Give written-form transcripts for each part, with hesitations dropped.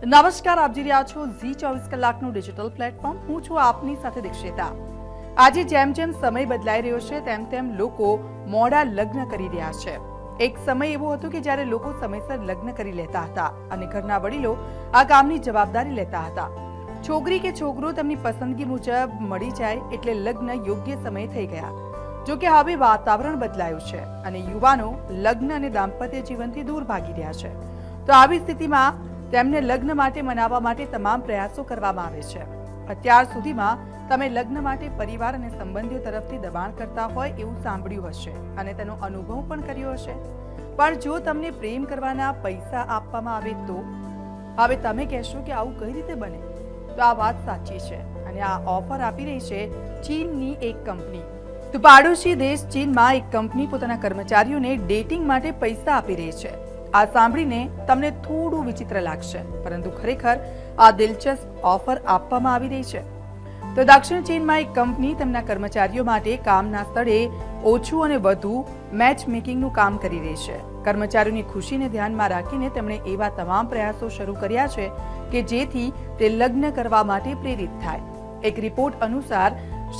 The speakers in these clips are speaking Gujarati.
નમસ્કાર, આપ જોઈ રહ્યા છો ઝી 24 કલાકનું ડિજિટલ પ્લેટફોર્મ. હું છું આપની સાથે દીક્ષિતા. આજે જેમ જેમ સમય બદલાઈ રહ્યો છે તેમ તેમ લોકો મોડા લગ્ન કરી રહ્યા છે. એક સમય એવો હતો કે જ્યારે લોકો સમયસર લગ્ન કરી લેતા હતા અને ઘરના વડીલો આ કામની જવાબદારી લેતા હતા. છોકરી કે છોકરો તેમની પસંદગી મુજબ મળી જાય એટલે લગ્ન યોગ્ય સમય થઈ ગયા. જો કે હવે વાતાવરણ બદલાયું છે અને યુવાનો લગ્ન અને દાંપત્ય જીવનથી દૂર ભાગી રહ્યા છે. તો આવી સ્થિતિમાં તેમને લગ્ન માટે મનાવવા માટે તમામ પ્રયાસો કરવામાં આવે છે. અત્યાર સુધીમાં તમે લગ્ન માટે પરિવાર અને સંબંધીઓ તરફથી દબાણ કરતા હોય એવું સાંભળ્યું હશે અને તેનો અનુભવ પણ કર્યો હશે. પણ જો તમને પ્રેમ કરવાના પૈસા આપવામાં આવે તો હવે તમે કહેશો કે આવું કઈ રીતે બને? તો આ વાત સાચી છે અને આ ઓફર આપી રહી છે ચીનની એક કંપની. તો પાડોશી દેશ ચીનમાં એક કંપની પોતાના કર્મચારીઓને ડેટિંગ માટે પૈસા આપી રહી છે. આ સાંભળીને તમને થોડું વિચિત્ર લાગશે, પરંતુ ખરેખર આ દિલચસ્પ ઓફર આપવામાં આવી રહી છે. તો દક્ષિણ ચીનમાં એક કંપની તેમના કર્મચારીઓ માટે કામના સ્થળે ઓછું અને વધુ મેચ મેકિંગનું કામ કરી રહી છે. કર્મચારીઓની ખુશીને ધ્યાનમાં રાખીને તેમણે એવા તમામ પ્રયાસો શરૂ કર્યા છે કે જેથી તે લગ્ન કરવા માટે પ્રેરિત થાય. એક રિપોર્ટ અનુસાર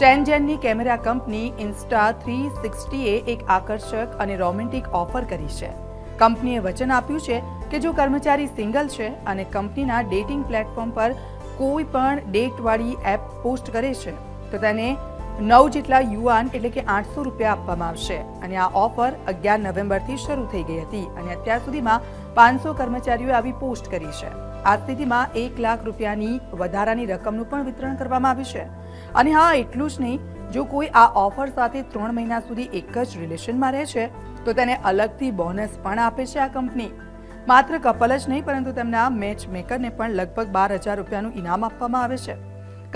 શેનઝેનની કેમેરા કંપની Insta360એ એક આકર્ષક અને રોમેન્ટિક ઓફર કરી છે. કંપનીએ વચન આપ્યું છે કે જો કર્મચારી સિંગલ છે અને કંપનીના ડેટિંગ પ્લેટફોર્મ પર કોઈ પણ ડેટવાળી એપ પોસ્ટ કરે છે તો તેને 9 જેટલા યુઆન એટલે કે 800 રૂપિયા આપવામાં આવશે. અને આ ઓફર 11 નવેમ્બરથી શરૂ થઈ ગઈ હતી અને અત્યાર સુધીમાં 500 કર્મચારીઓએ આવી પોસ્ટ કરી છે. આ સ્થિતિમાં 1 લાખ રૂપિયાની વધારાની રકમનું પણ વિતરણ કરવામાં આવ્યું છે. અને હા, એટલું જ નહીં, જો કોઈ આ ઓફર સાથે 3 મહિના સુધી એક જ રિલેશનમાં રહે છે તો તેને અલગથી બોનસ પણ આપે છે આ કંપની. માત્ર કપલ જ નહીં, પરંતુ તેમના મેચ મેકરને પણ લગભગ 12,000 રૂપિયાનું ઇનામ આપવામાં આવે છે.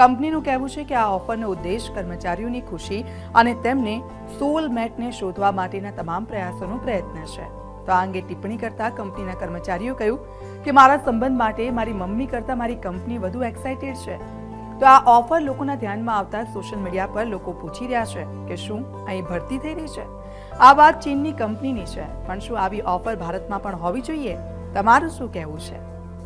કંપનીનું કહેવું છે કે આ ઓફરનો ઉદ્દેશ કર્મચારીઓની ખુશી અને તેમને સોલમેટને શોધવા માટેના તમામ પ્રયાસોનો પ્રયત્ન છે. તો આ અંગે ટિપ્પણી કરતા કંપનીના કર્મચારીઓ કહ્યું કે મારા સંબંધ માટે મારી મમ્મી કરતાં મારી કંપની વધુ એક્સાઇટેડ છે. તો આ ઓફર લોકોના ધ્યાનમાં આવતા સોશિયલ મીડિયા પર લોકો પૂછી રહ્યા છે કે શું અહીં ભરતી થઈ રહી છે? આ વાત ચીનની કંપનીની છે, પણ શું આવી ઓફર ભારતમાં પણ હોવી જોઈએ? તમારું શું કહેવું છે?